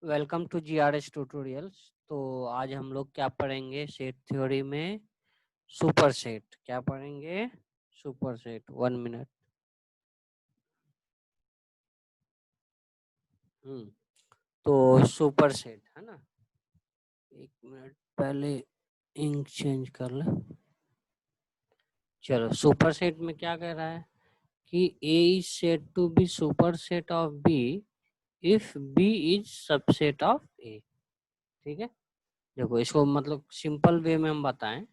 Welcome to GRS tutorials. तो आज हम लोग क्या पढ़ेंगे सेट थ्योरी में सुपर सेट। क्या पढ़ेंगे? Super set. 1 मिनट। तो सुपर सेट है ना। 1 मिनट पहले इंक चेंज कर ले। चलो, सुपर सेट में क्या कह रहा है कि A is set to be superset of B if B is subset of A. ठीक है, देखो इसको मतलब सिंपल वे में हम बताएं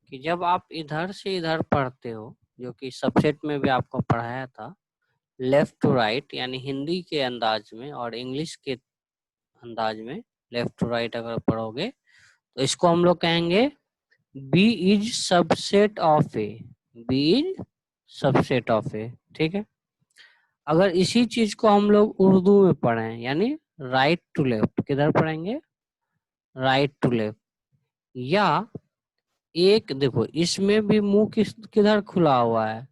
कि जब आप इधर से इधर पढ़ते हो, जो कि सबसेट में भी आपको पढ़ाया था, लेफ्ट टू राइट यानी हिंदी के अंदाज में और इंग्लिश के अंदाज में लेफ्ट टू राइट अगर पढ़ोगे तो इसको हम लोग कहेंगे B is subset of A. B is subset of A. ठीक है, अगर इसी चीज को हम लोग उर्दू में पढ़ें यानी राइट टू लेफ्ट, किधर पढ़ेंगे? Right to left. या एक देखो इसमें भी मुंह किधर खुला हुआ है?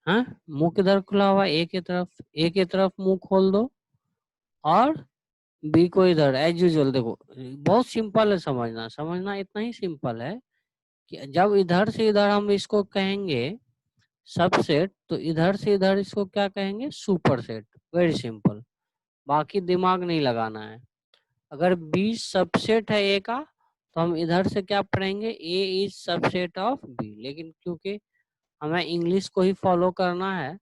हाँ, मुंह किधर खुला हुआ है? ए की तरफ मुंह खोल दो और बी को इधर एज यूजुअल। देखो बहुत सिंपल है, समझना समझना इतना ही सिंपल है कि जब इधर से इधर हम इसको कहेंगे सबसेट, तो इधर से इधर इसको क्या कहेंगे? Super set. वेरी सिंपल, बाकी दिमाग नहीं लगाना है। अगर बी सबसेट है ए का तो हम इधर से क्या पढ़ेंगे? A is subset of B. लेकिन क्योंकि हमें इंग्लिश को ही फॉलो करना है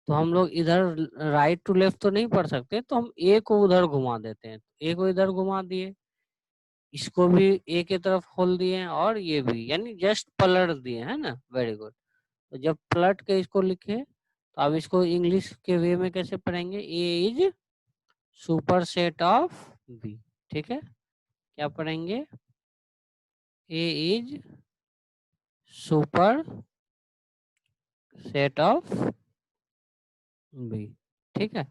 तो हम लोग इधर राइट टू लेफ्ट तो नहीं पढ़ सकते, तो हम ए को उधर घुमा देते हैं। ए को इधर घुमा दिए, इसको भी ए की तरफ खोल दिए और ये भी, यानी जस्ट पलट दिए, है ना। Very good. तो जब पलट के इसको लिखे तो अब इसको इंग्लिश के वे में कैसे पढ़ेंगे? A is superset of B. ठीक है, क्या पढ़ेंगे? A is superset of B. ठीक है,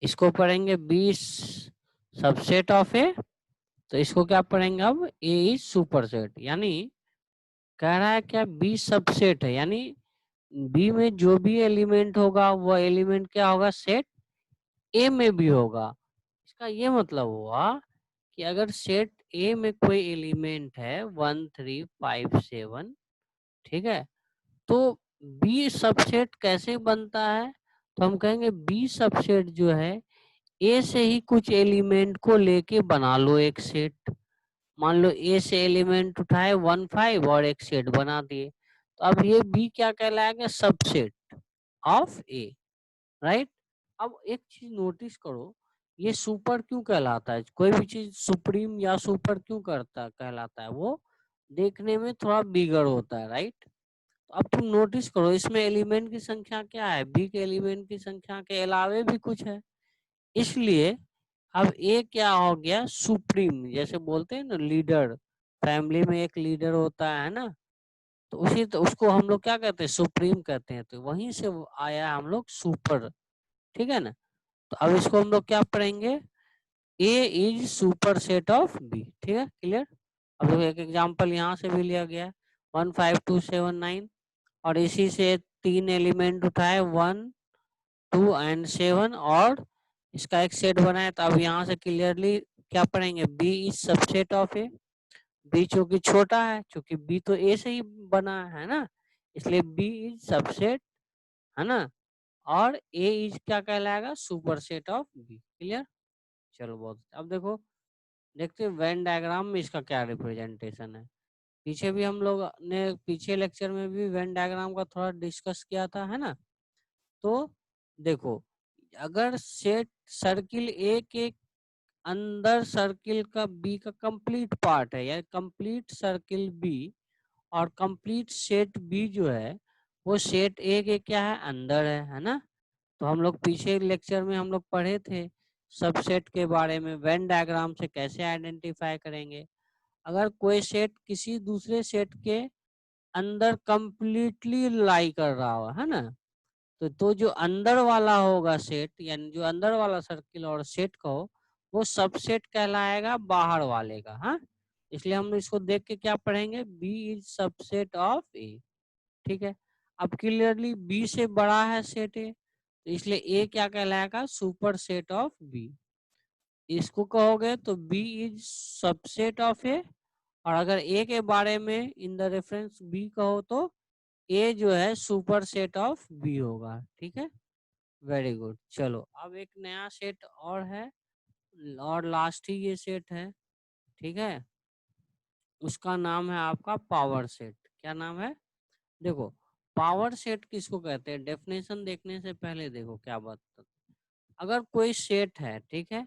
इसको पढ़ेंगे बी सबसेट ऑफ ए, तो इसको क्या पढ़ेंगे अब? ए इज सुपर सेट। यानी कह रहा है क्या? बी सबसेट है, यानी बी में जो भी एलिमेंट होगा वो एलिमेंट क्या होगा? सेट ए में भी होगा। इसका ये मतलब हुआ कि अगर सेट ए में कोई एलिमेंट है 1 3 5 7, ठीक है, तो बी सबसेट कैसे बनता है? तो हम कहेंगे बी सबसेट जो है ए से ही कुछ एलिमेंट को लेके बना लो एक सेट। मान लो ए से एलिमेंट उठाए 1 5 और एक सेट बना दिए, तो अब ये बी क्या कहलाएगा? Subset of A. राइट। अब एक चीज नोटिस करो, ये सुपर क्यों कहलाता है? कोई भी चीज सुप्रीम या सुपर क्यों करता कहलाता है? वो देखने में थोड़ा बिगड़ होता है। राइट। तो अब तुम नोटिस करो, इसमें एलिमेंट की संख्या क्या है? बी के एलिमेंट की संख्या के अलावे भी कुछ है, इसलिए अब ए क्या हो गया? सुप्रीम। जैसे बोलते हैं ना लीडर, फैमिली में एक लीडर होता है ना, तो उसी तो उसको हम लोग क्या कहते हैं? सुप्रीम कहते हैं। तो वहीं से आया हम लोग सुपर। ठीक है ना। तो अब इसको हम लोग क्या पढ़ेंगे? A is superset of B. ठीक है, क्लियर। अब देखो एक एग्जांपल यहाँ से भी लिया गया, 1 5 2 7 9, और इसी से 3 एलिमेंट उठाए 1 2 एंड 7 और इसका एक सेट बनाया। तो अब यहाँ से क्लियरली क्या पढ़ेंगे? B is subset of A. B चूंकि छोटा है, चूंकि बी तो ए से ही बना है ना, इसलिए बी इज सबसेट, है ना। और ए इज क्या कहलाएगा? Superset of B. Clear. चलो बहुत। अब देखो, देखते हैं वेन डायग्राम में इसका क्या रिप्रेजेंटेशन है। पीछे भी हम लोग ने पीछे लेक्चर में भी वेन डायग्राम का थोड़ा डिस्कस किया था, है ना। तो देखो, अगर सेट सर्किल ए के अंदर सर्किल का बी का कंप्लीट पार्ट है, या कंप्लीट सर्किल बी और कंप्लीट सेट बी जो है वो सेट ए के क्या है? अंदर है ना। तो हम लोग पीछे लेक्चर में हम लोग पढ़े थे सबसेट के बारे में, वेन डायग्राम से कैसे आइडेंटिफाई करेंगे। अगर कोई सेट किसी दूसरे सेट के अंदर कंप्लीटली लाई कर रहा हो, है ना, तो जो अंदर वाला होगा सेट, यानी जो अंदर वाला सर्किल और सेट का हो, वो सबसेट कहलाएगा बाहर वाले का। हाँ, इसलिए हम इसको देख के क्या पढ़ेंगे? B is subset of A. ठीक है, अब क्लियरली बी से बड़ा है सेट ए, तो इसलिए ए क्या कहलाएगा? Superset of B. इसको कहोगे तो B is subset of A, और अगर ए के बारे में इन द रेफरेंस बी कहो तो ए जो है सुपर सेट ऑफ बी होगा। ठीक है, वेरी गुड। चलो अब एक नया सेट और है, और लास्ट ही ये सेट है। ठीक है, उसका नाम है आपका पावर सेट। क्या नाम है? देखो, पावर सेट किसको कहते हैं, डेफिनेशन देखने से पहले देखो क्या बात। अगर कोई सेट है, ठीक है,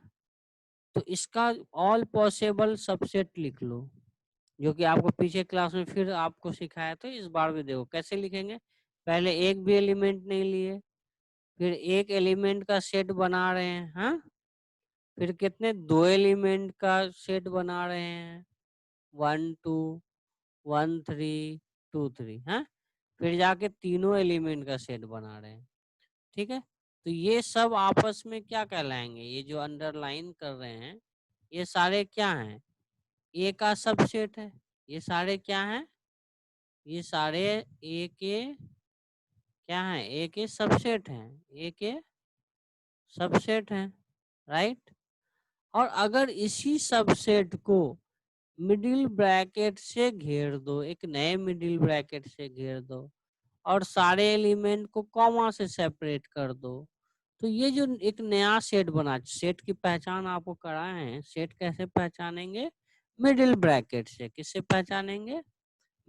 तो इसका ऑल पॉसिबल सबसेट लिख लो, जो कि आपको पीछे क्लास में फिर आपको सिखाया, तो इस बार भी देखो कैसे लिखेंगे। पहले एक भी एलिमेंट नहीं लिए, फिर एक एलिमेंट का सेट बना रहे हैं, हाँ, फिर कितने, दो एलिमेंट का सेट बना रहे हैं, 1 2 1 3 2 3, हाँ, फिर जाके तीनों एलिमेंट का सेट बना रहे हैं। ठीक है, तो ये सब आपस में क्या कहलाएंगे, ये जो अंडरलाइन कर रहे हैं, ये सारे क्या हैं, ए का सबसेट है। ये सारे क्या हैं, ये सारे ए के क्या हैं, ए के सबसेट हैं, ए के सबसेट हैं, राइट। और अगर इसी सबसेट को मिडिल ब्रैकेट से घेर दो, एक नए मिडिल ब्रैकेट से घेर दो, और सारे एलिमेंट को कॉमा से सेपरेट कर दो, तो ये जो एक नया सेट बना, सेट की पहचान आपको कराए हैं, सेट कैसे पहचानेंगे, मिडिल ब्रैकेट से। किससे पहचानेंगे,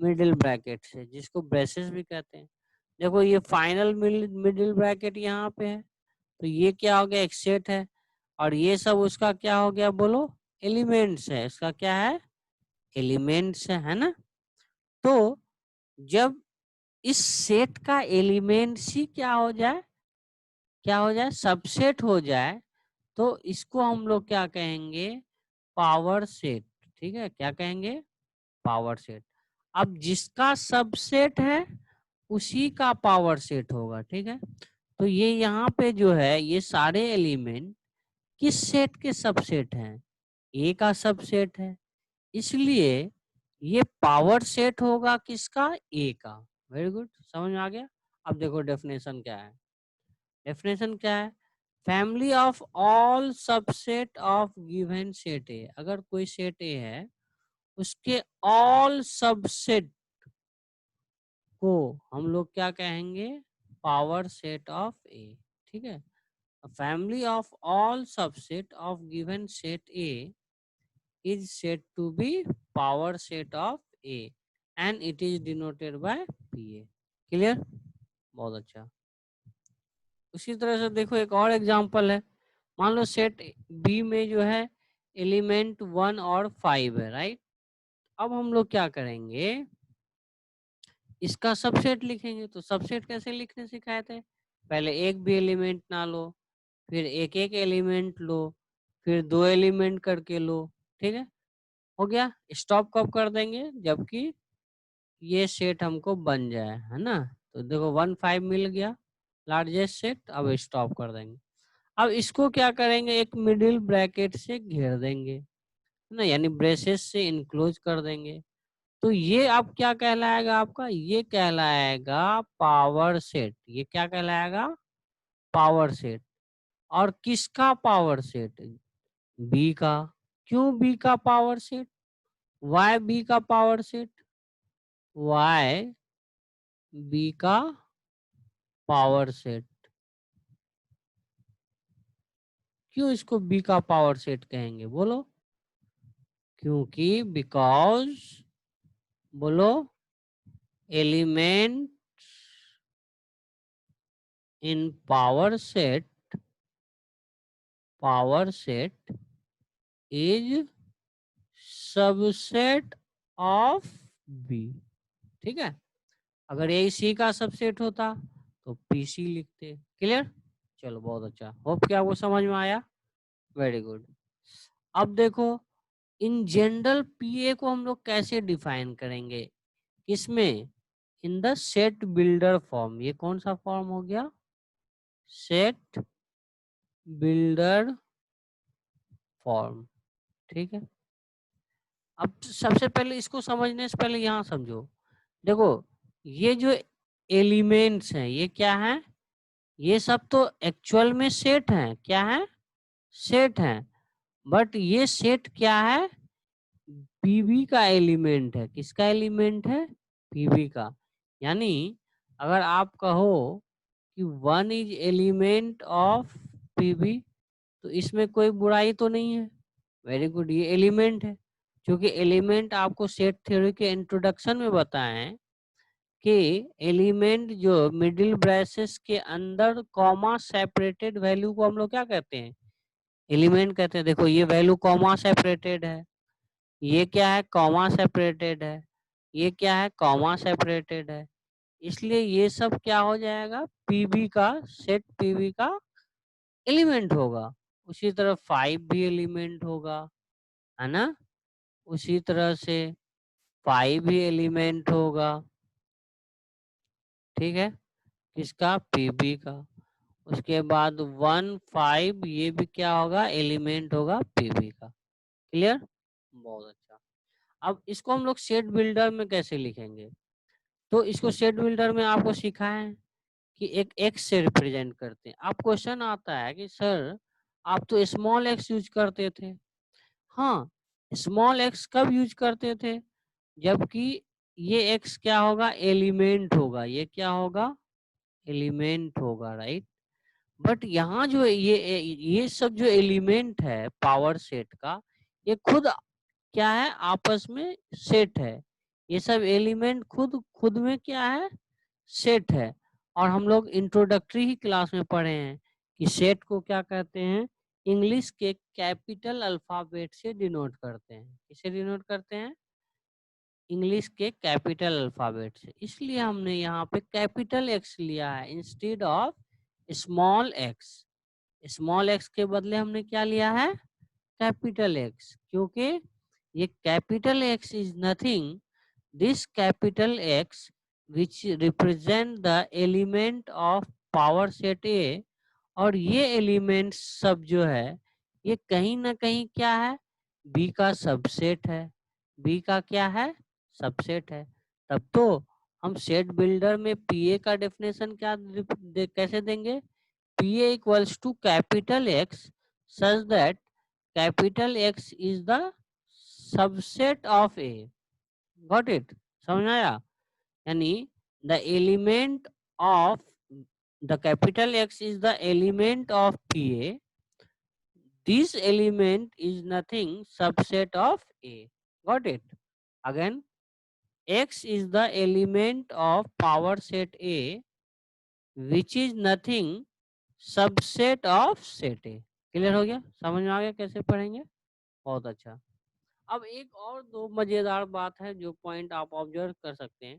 मिडिल ब्रैकेट से, जिसको ब्रेसेस भी कहते हैं। देखो ये फाइनल मिडिल ब्रैकेट यहाँ पे है, तो ये क्या हो गया, एक सेट है, और ये सब उसका क्या हो गया, बोलो, एलिमेंट्स है। इसका क्या है, एलिमेंट्स है ना। तो जब इस सेट का एलिमेंट्स ही क्या हो जाए, क्या हो जाए, सबसेट हो जाए, तो इसको हम लोग क्या कहेंगे, पावर सेट। ठीक है, क्या कहेंगे, पावर सेट। अब जिसका सबसेट है उसी का पावर सेट होगा। ठीक है, तो ये यहाँ पे जो है, ये सारे एलिमेंट किस सेट के सबसेट हैं, ए का सबसेट है, इसलिए ये पावर सेट होगा किसका, ए का। वेरी गुड, समझ में आ गया। अब देखो डेफिनेशन क्या है, डेफिनेशन क्या है, family of all subset of given set ए। अगर कोई सेट ए है, उसके ऑल सबसेट को हम लोग क्या कहेंगे, पावर सेट ऑफ ए। ठीक है, family of all subset of given set A is said to be power set of A and it is denoted by PA। Clear, बहुत अच्छा। उसी तरह से देखो एक और एग्जांपल है, मान लो सेट बी में जो है एलिमेंट 1 और 5 है, राइट। अब हम लोग क्या करेंगे, इसका सबसेट लिखेंगे। तो सबसेट कैसे लिखने सिखाए थे, पहले एक भी एलिमेंट ना लो, फिर एक एक एलिमेंट लो, फिर दो एलिमेंट करके लो। ठीक है, हो गया। स्टॉप कब कर देंगे, जबकि ये सेट हमको बन जाए, है ना। तो देखो 1 5 मिल गया लार्जेस्ट सेट, अब स्टॉप कर देंगे। अब इसको क्या करेंगे, एक मिडिल ब्रैकेट से घेर देंगे, है ना, यानी ब्रेसेस से इनक्लोज कर देंगे। तो ये अब क्या कहलाएगा आपका, ये कहलाएगा पावर सेट। ये क्या कहलाएगा, पावर सेट। और किसका पावर सेट, बी का। क्यों बी का पावर सेट, वाई बी का पावर सेट, वाई बी का पावर सेट। क्यों इसको बी का पावर सेट कहेंगे, बोलो, क्योंकि बिकॉज, बोलो, element in power set is subset of B. ठीक है, अगर ये सी का सबसेट होता तो पीसी लिखते। क्लियर, चलो बहुत अच्छा, होप कि आपको समझ में आया। Very good. अब देखो, इन जनरल पीए को हम लोग कैसे डिफाइन करेंगे, किसमें, in the set builder form. ये कौन सा फॉर्म हो गया, सेट बिल्डर फॉर्म। ठीक है, अब सबसे पहले इसको समझने से पहले यहाँ समझो। देखो ये जो एलिमेंट्स हैं ये क्या हैं, ये सब तो एक्चुअल में सेट हैं, क्या है, सेट हैं। बट ये सेट क्या है, पीबी का एलिमेंट है। किसका एलिमेंट है, पीबी का। यानी अगर आप कहो कि 1 इज एलिमेंट ऑफ पीबी, तो इसमें कोई बुराई तो नहीं है। वेरी गुड, ये एलिमेंट है। क्योंकि एलिमेंट आपको सेट थ्योरी के इंट्रोडक्शन में बताएं कि एलिमेंट जो मिडिल ब्रेसेस के अंदर कॉमा सेपरेटेड वैल्यू को हम लोग क्या कहते हैं, एलिमेंट कहते हैं। देखो ये वैल्यू कॉमा सेपरेटेड है, ये क्या है, कॉमा सेपरेटेड है, ये क्या है, कॉमा सेपरेटेड है। इसलिए ये सब क्या हो जाएगा, पीबी का सेट, पीबी का एलिमेंट होगा। उसी तरह 5 भी एलिमेंट होगा, है ना। उसी तरह से 5 भी एलिमेंट होगा, ठीक है, किसका, पीबी का। उसके बाद 1 5 ये भी क्या होगा, एलिमेंट होगा पीबी का। क्लियर, बहुत अच्छा। अब इसको हम लोग सेट बिल्डर में कैसे लिखेंगे, तो इसको सेट बिल्डर में आपको सिखाएं कि एक एक्स से रिप्रेजेंट करते हैं। अब क्वेश्चन आता है कि सर आप तो स्मॉल एक्स यूज करते थे। हाँ, स्मॉल एक्स कब यूज करते थे, जबकि ये एक्स क्या होगा, एलिमेंट होगा। ये क्या होगा, एलिमेंट होगा, राइट। बट यहाँ जो ये सब जो एलिमेंट है पावर सेट का, ये खुद क्या है, आपस में सेट है। ये सब एलिमेंट खुद खुद में क्या है, सेट है। और हम लोग इंट्रोडक्टरी ही क्लास में पढ़े हैं कि सेट को क्या कहते हैं, इंग्लिश के कैपिटल अल्फाबेट से डिनोट करते हैं। किसे डिनोट करते हैं, इंग्लिश के कैपिटल अल्फाबेट से। इसलिए हमने यहाँ पे कैपिटल एक्स लिया है instead of small x. Small x के बदले हमने क्या लिया है, कैपिटल एक्स, क्योंकि ये capital X is nothing, this capital x which represent the element of power set ए। और ये एलिमेंट सब जो है, ये कहीं ना कहीं क्या है, बी का सबसेट है। बी का क्या है, सबसेट है। तब तो हम सेट बिल्डर में पीए का डेफिनेशन क्या कैसे देंगे, P A equals to capital X such that capital X is the subset of A. Got it, समझ में आया। यानी the element of the capital X is the element of P A, this element is nothing subset of A. Got it? Again, X is the element of power set A, which is nothing subset of set A. Clear हो गया, समझ में आ गया कैसे पढ़ेंगे, बहुत अच्छा। अब एक और दो मजेदार बात है जो पॉइंट आप ऑब्जर्व कर सकते हैं।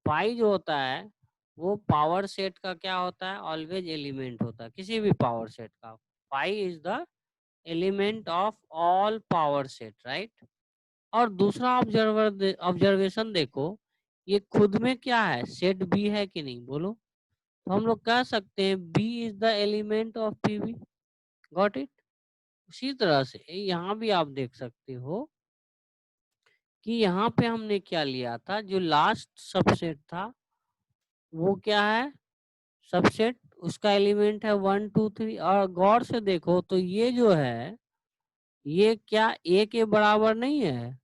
पाई जो होता है वो पावर सेट का क्या होता है, ऑलवेज एलिमेंट होता है किसी भी पावर सेट का। Pi is the element of all power set, right. और दूसरा ऑब्जर्वेशन देखो, ये खुद में क्या है, सेट बी है कि नहीं, बोलो। तो हम लोग कह सकते हैं B is the element of PV. Got it. उसी तरह से यहाँ भी आप देख सकते हो कि यहाँ पे हमने क्या लिया था, जो लास्ट सबसेट था वो क्या है, सबसेट, उसका एलिमेंट है 1 2 3। और गौर से देखो तो ये जो है, ये क्या ए के बराबर नहीं है,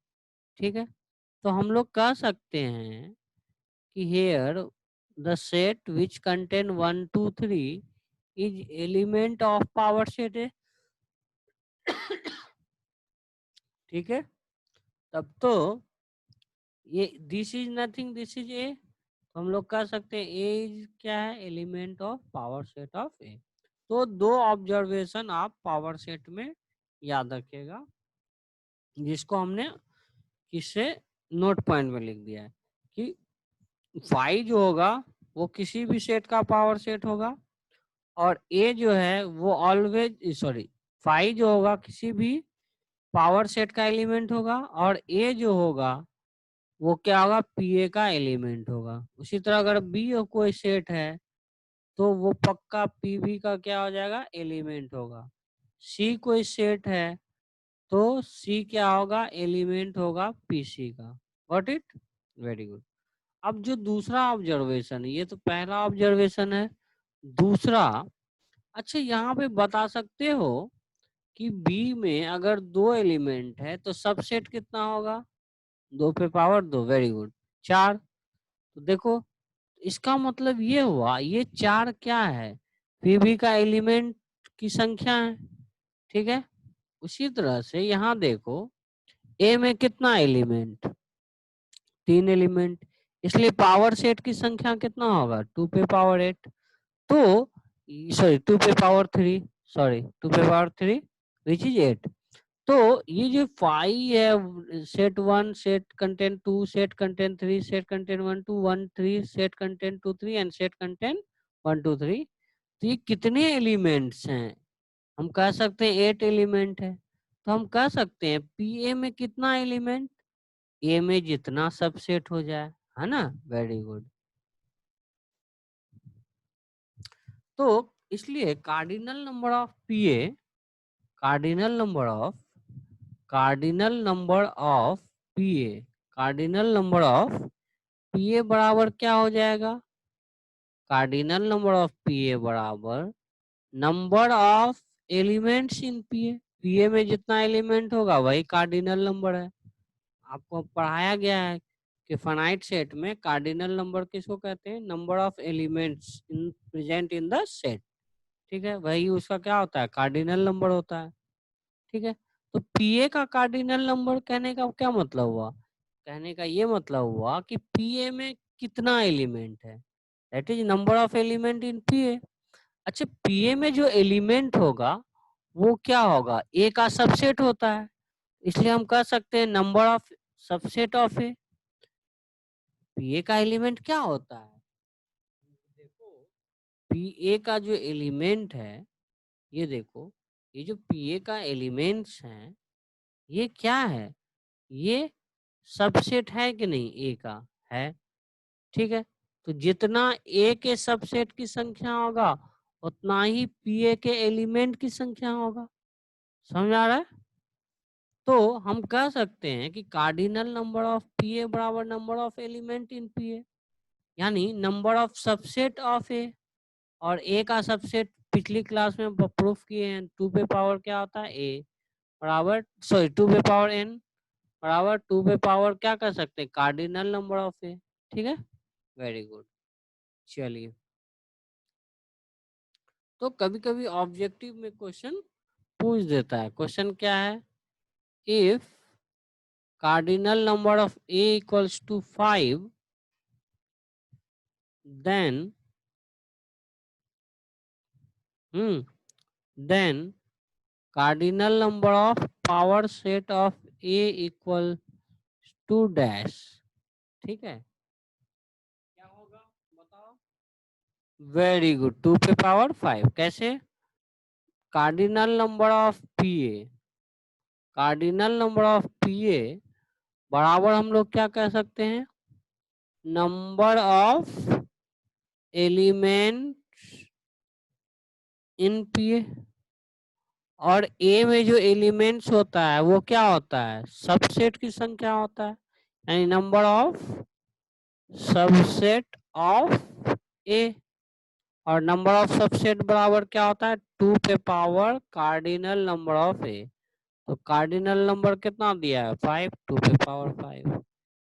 ठीक है। तो हम लोग कह सकते हैं कि here the set which contain 1 2 3 is element of power set है, ठीक है। तब तो ये this is nothing, this is A, तो हम लोग कह सकते हैं ए इज क्या है, element of power set of A. तो दो ऑब्जर्वेशन आप पावर सेट में याद रखिएगा, जिसको हमने किससे नोट पॉइंट में लिख दिया है कि फाई जो होगा वो किसी भी सेट का पावर सेट होगा, और ए जो है वो ऑलवेज, सॉरी, फाई जो होगा किसी भी पावर सेट का एलिमेंट होगा, और ए जो होगा वो क्या होगा, पीए का एलिमेंट होगा। उसी तरह अगर बी कोई सेट है तो वो पक्का पीबी का क्या हो जाएगा, एलिमेंट होगा। सी कोई सेट है तो सी क्या होगा, एलिमेंट होगा पीसी का। Got it, very good. अब जो दूसरा ऑब्जर्वेशन है, ये तो पहला ऑब्जर्वेशन है। दूसरा, अच्छा यहाँ पे बता सकते हो कि बी में अगर 2 एलिमेंट है तो सबसेट कितना होगा? 2 पे पावर 2, वेरी गुड, 4। तो देखो इसका मतलब ये हुआ, ये 4 क्या है? पीबी का एलिमेंट की संख्या है, ठीक है। उसी तरह से यहाँ देखो ए में कितना एलिमेंट? 3 एलिमेंट, इसलिए पावर सेट की संख्या कितना होगा? 2 पे पावर 8। तो सॉरी 2 पे पावर 3, सॉरी 2 पे पावर 3 विच इज 8। तो ये जो फाइव है, set 1, set content 2, set content 3, set content 1 2 1 3, set content 2 3 and set content 1 2 3, तो ये कितने एलिमेंट्स हैं? हम कह सकते हैं 8 एलिमेंट है। तो हम कह सकते हैं पीए में कितना एलिमेंट? ए में जितना सबसेट हो जाए, है ना, वेरी गुड। तो इसलिए cardinal number of P A, cardinal number of cardinal number of P A cardinal number of P A बराबर क्या हो जाएगा? कार्डिनल नंबर ऑफ पीए बराबर number of elements in P A. P A में जितना एलिमेंट होगा वही कार्डिनल नंबर है। आपको पढ़ाया गया है कि फाइनाइट सेट में कार्डिनल नंबर किसको कहते हैं? Number of elements in present in the set, ठीक है, वही उसका क्या होता है? कार्डिनल नंबर होता है, ठीक है। तो पीए का कार्डिनल नंबर कहने का क्या मतलब हुआ? कहने का ये मतलब हुआ कि पीए में कितना एलिमेंट है, that is number of element in P A. अच्छा, पीए में जो एलिमेंट होगा वो क्या होगा? ए का सबसेट होता है, इसलिए हम कह सकते हैं नंबर ऑफ सबसेट ऑफ ए। पीए का एलिमेंट क्या होता है? देखो पीए का जो एलिमेंट है, ये देखो, ये जो पीए का एलिमेंट्स हैं ये क्या है? ये सबसेट है कि नहीं? ए का है, ठीक है। तो जितना ए के सबसेट की संख्या होगा उतना ही पीए के एलिमेंट की संख्या होगा। समझ आ रहा है? तो हम कह सकते हैं कि कार्डिनल नंबर ऑफ पीए बराबर नंबर ऑफ एलिमेंट इन पीए, यानी number of subset of A. और ए का सबसेट पिछली क्लास में प्रूफ किए हैं, 2 पे पावर क्या होता है? ए बराबर, सॉरी 2 पे पावर एन बराबर 2 पे पावर क्या कर सकते हैं? कार्डिनल नंबर ऑफ ए, ठीक है, वेरी गुड। चलिए, तो कभी कभी ऑब्जेक्टिव में क्वेश्चन पूछ देता है। क्वेश्चन क्या है? If cardinal number of A equals to 5 then then cardinal number of power set of A equal to dash, ठीक है, क्या होगा बताओ? वेरी गुड, 2 पे पावर 5। कैसे? Cardinal number of P A, cardinal number of P A बराबर हम लोग क्या कह सकते हैं? Number of element in P A. और ए में जो एलिमेंट्स होता है वो क्या होता है? सबसेट की संख्या होता है, यानी number of subset of A. और नंबर ऑफ सबसेट बराबर क्या होता है? 2 पे power cardinal number of A. तो कार्डिनल नंबर कितना दिया है? 5, 2 पे पावर 5,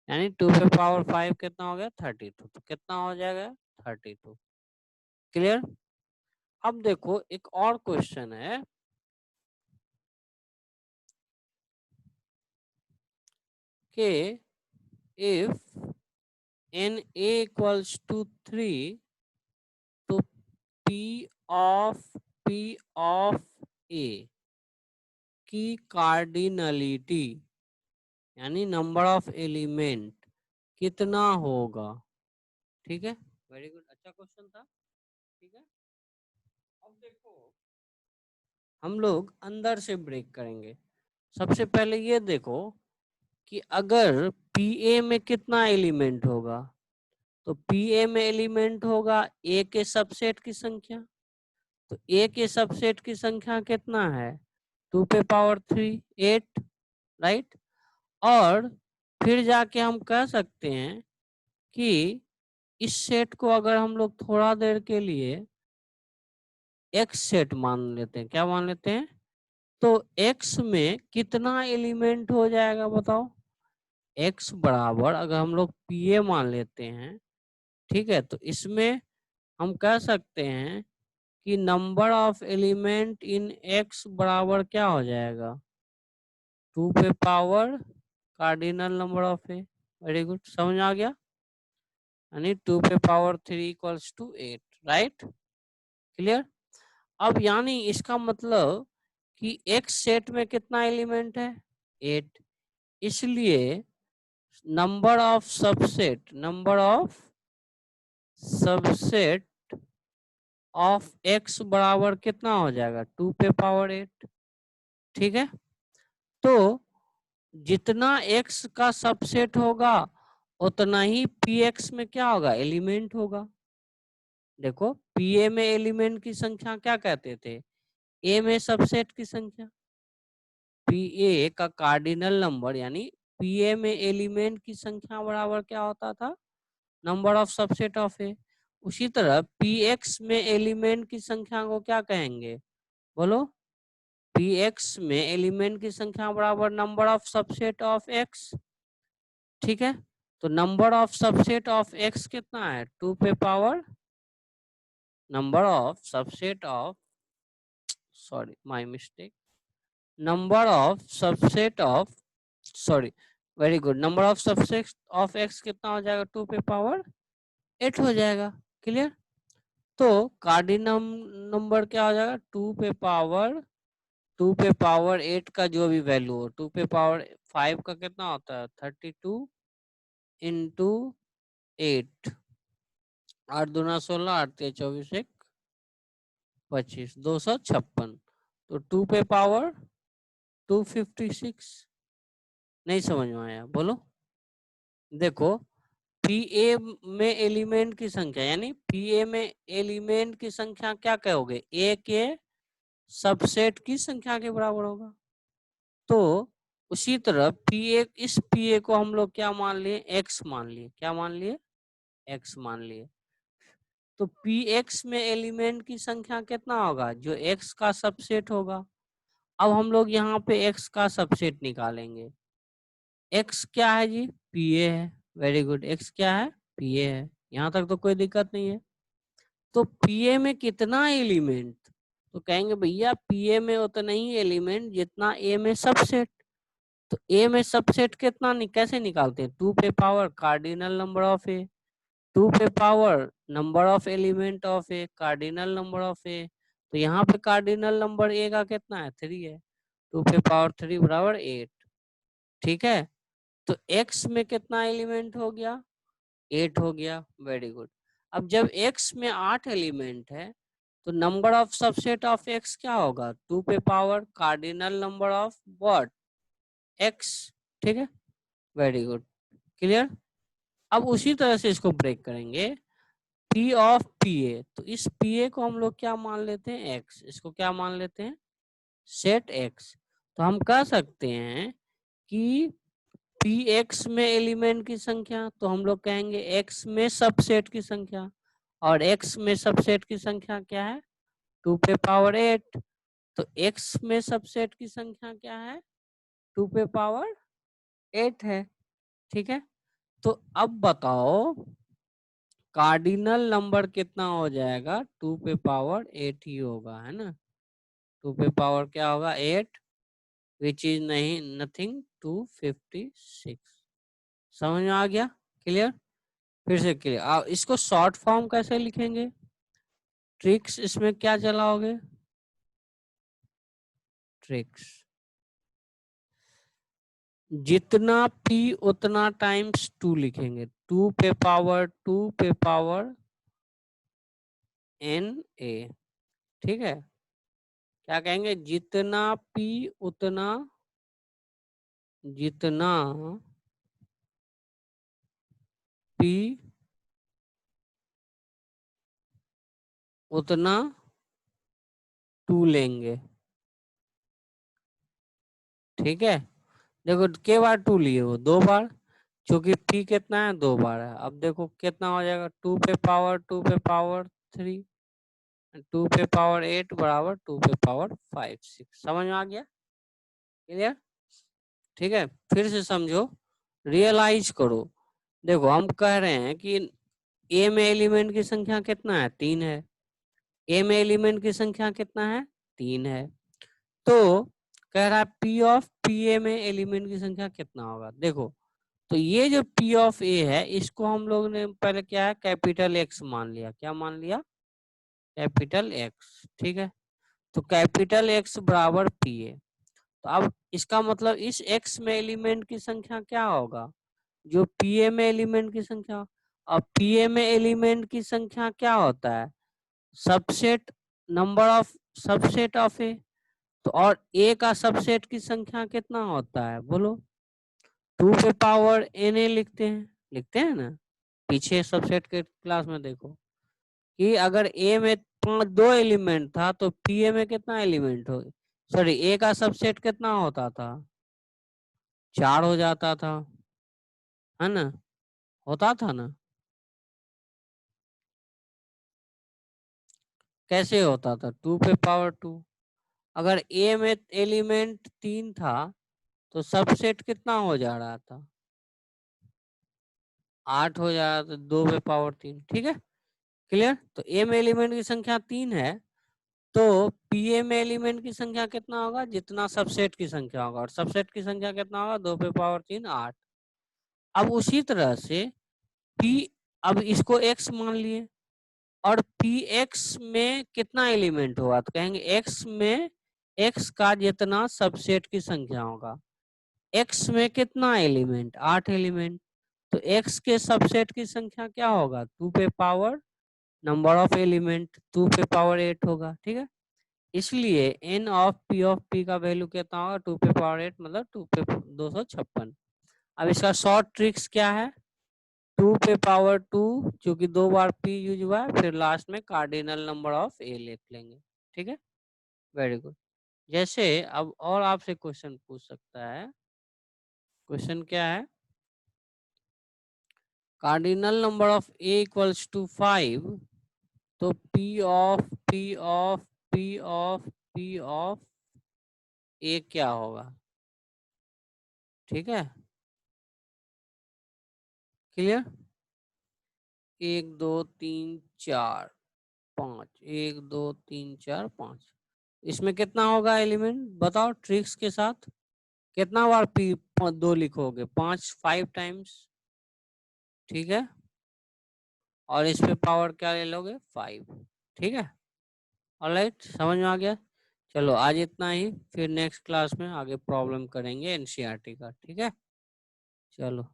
यानी 2 पे पावर 5 कितना हो गया? 32। तो कितना हो जाएगा? 32। क्लियर? अब देखो एक और क्वेश्चन है कि if n A equals to 3 तो पी ऑफ ए की कार्डिनलिटी यानी नंबर ऑफ एलिमेंट कितना होगा? ठीक है, वेरी गुड, अच्छा क्वेश्चन था, ठीक है। अब देखो हम लोग अंदर से ब्रेक करेंगे। सबसे पहले ये देखो कि अगर पीए में कितना एलिमेंट होगा, तो पीए में एलिमेंट होगा ए के सबसेट की संख्या। तो ए के सबसेट की संख्या कितना है? 2 पे पावर 3, 8, राइट। और फिर जाके हम कह सकते हैं कि इस सेट को अगर हम लोग थोड़ा देर के लिए एक्स सेट मान लेते हैं, क्या मान लेते हैं? तो x में कितना एलिमेंट हो जाएगा बताओ। x बराबर अगर हम लोग pa मान लेते हैं, ठीक है, तो इसमें हम कह सकते हैं कि number of element in x बराबर क्या हो जाएगा, 2 पे power cardinal number of A. Very good, समझ आ गया, यानी 2 पे power 3 equals to 8, right, clear. अब यानी इसका मतलब कि एक सेट में कितना एलिमेंट है, 8, इसलिए number of subset of x बराबर कितना हो जाएगा, 2 पे पावर 8, ठीक है। तो जितना x का सबसेट होगा उतना ही px में क्या होगा, एलिमेंट होगा। देखो pa में एलिमेंट की संख्या क्या कहते थे, a में सबसेट की संख्या। pa का कार्डिनल नंबर यानी pa में एलिमेंट की संख्या बराबर क्या होता था, नंबर ऑफ सबसेट ऑफ ए। उसी तरह px में एलिमेंट की संख्या को क्या कहेंगे, बोलो, px में एलिमेंट की संख्या बराबर number of subset of x, ठीक है। तो number of subset of x कितना है, 2 पे power number of subset of, sorry my mistake, number of subset of, sorry, very good, number of subset of x कितना हो जाएगा, 2 पे पावर 8 हो जाएगा, क्लियर। तो कार्डिनल नंबर क्या हो जाएगा, 2 पे पावर 8 का जो भी वैल्यू हो, 2 पे पावर 5 का कितना होता है, 32 इंटू 8, 8 दूना 16, 8 3 24, 1 25, 256, तो 2 पे पावर 256। नहीं समझ में आया, बोलो। देखो पीए में एलिमेंट की संख्या यानी पीए में एलिमेंट की संख्या क्या कहोगे, ए के सबसेट की संख्या के बराबर होगा। तो उसी तरह पीए, इस पीए को हम लोग क्या मान लिए, एक्स मान लिए, क्या मान लिए, एक्स मान लिए। तो पी एक्स में एलिमेंट की संख्या कितना होगा, जो एक्स का सबसेट होगा। अब हम लोग यहाँ पे एक्स का सबसेट निकालेंगे। एक्स क्या है जी, पीए है, वेरी गुड, एक्स क्या है, पीए है, यहाँ तक तो कोई दिक्कत नहीं है। तो पीए में कितना एलिमेंट, तो कहेंगे भैया पीए में उतना ही एलिमेंट जितना ए में सबसेट। तो ए में सबसेट कितना कैसे निकालते हैं, 2 पे power cardinal number of A, 2 पे power number of element of A, cardinal number of A. तो यहाँ पे कार्डिनल नंबर ए का कितना है, 3 है, 2 पे पावर 3 बराबर 8, ठीक है। तो x में कितना एलिमेंट हो गया, 8 हो गया, वेरी गुड। अब जब x में 8 एलिमेंट है तो number of subset of x क्या होगा, 2 पे power cardinal number of what, x, ठीक है, वेरी गुड, क्लियर। अब उसी तरह से इसको ब्रेक करेंगे, p ऑफ pa, तो इस pa को हम लोग क्या मान लेते हैं, x, इसको क्या मान लेते हैं, सेट x। तो हम कह सकते हैं कि px में एलिमेंट की संख्या, तो हम लोग कहेंगे x में सबसेट की संख्या, और x में सबसेट की संख्या क्या है, 2 पे पावर 8। तो x में सबसेट की संख्या क्या है, 2 पे पावर 8 है, ठीक है। तो अब बताओ कार्डिनल नंबर कितना हो जाएगा, 2 पे पावर 8 ही होगा, है ना। 2 पे पावर क्या होगा, 8, विच इज नहीं नथिंग 256। समझ में आ गया, क्लियर। फिर से क्लियर, आप इसको शॉर्ट फॉर्म कैसे लिखेंगे, ट्रिक्स इसमें क्या चलाओगे, ट्रिक्स, जितना p उतना टाइम्स 2 लिखेंगे, 2 पे पावर 2 पे पावर n a, ठीक है। क्या कहेंगे, जितना p उतना, जितना p उतना 2 लेंगे, ठीक है। देखो के बार 2 लिए हो, 2 बार, क्योंकि p कितना है, 2 बार है। अब देखो कितना हो जाएगा, 2 पे पावर 2 पे पावर 3, 2 पे पावर 8 बराबर 2 पे पावर 5 6। समझ में आ गया? क्लियर? ठीक है, फिर से समझो, रियलाइज करो। देखो हम कह रहे हैं कि ए में एलिमेंट की संख्या कितना है? 3 है। ए में एलिमेंट की संख्या कितना है? 3 है। तो कह रहा है पी ऑफ पी ए में एलिमेंट की संख्या कितना होगा। देखो तो ये जो पी ऑफ ए है इसको हम लोग ने पहले क्या है, कैपिटल एक्स मान लिया। क्या मान लिया? Capital x. ठीक है, तो कैपिटल एक्स बराबर पी ए। तो अब इसका मतलब इस एक्स में एलिमेंट की संख्या क्या होगा? जो पी ए में एलिमेंट की संख्या। अब पी ए में एलिमेंट की संख्या क्या होता है? Subset, number of subset of A. तो और ए का सबसेट की संख्या कितना होता है बोलो? 2 पे पावर एन ए लिखते हैं ना। पीछे सबसेट के क्लास में देखो कि अगर ए में 2 एलिमेंट था तो पी ए में कितना एलिमेंट हो, सॉरी ए का सबसेट कितना होता था? 4 हो जाता था, है ना? होता था ना? कैसे होता था? 2 पे पावर 2। अगर ए में एलिमेंट 3 था तो सबसेट कितना हो जा रहा था? 8 हो जा रहा था, 2 पे पावर 3। ठीक है, क्लियर? तो ए में एलिमेंट की संख्या 3 है, तो पी ए में एलिमेंट की संख्या कितना होगा? जितना सबसेट की संख्या होगा, और सबसेट की संख्या कितना होगा? 2 पे पावर 3 8। अब उसी तरह से पी, अब इसको एक्स मान लिए, और पी एक्स में कितना एलिमेंट होगा? तो कहेंगे एक्स में एक्स का जितना सबसेट की संख्या होगा। एक्स में कितना एलिमेंट? 8 एलिमेंट। तो एक्स के सबसेट की संख्या क्या होगा? 2 पे पावर नंबर ऑफ एलिमेंट 2 पे पावर 8 होगा। ठीक है, इसलिए एन ऑफ पी का वैल्यू कितना होगा? 2 पे पावर 8 मतलब 2 पे 256। अब इसका शॉर्ट ट्रिक्स क्या है? 2 पे पावर 2, क्योंकि 2 बार पी यूज हुआ है, फिर लास्ट में कार्डिनल नंबर ऑफ ए लिख लेंगे। ठीक है, वेरी गुड। जैसे अब और आपसे क्वेश्चन पूछ सकता है। क्वेश्चन क्या है? Cardinal number of A equals to 5, तो पी ऑफ ए क्या होगा? ठीक है, क्लियर? 1 2 3 4 5, 1 2 3 4 5। इसमें कितना होगा एलिमेंट बताओ ट्रिक्स के साथ? कितना बार पी 2 लिखोगे? 5, 5 टाइम्स। ठीक है, और इस पे पावर क्या ले लोगे? 5। ठीक है, ऑलराइट, समझ में आ गया? चलो आज इतना ही, फिर नेक्स्ट क्लास में आगे प्रॉब्लम करेंगे एनसीईआरटी का। ठीक है, चलो।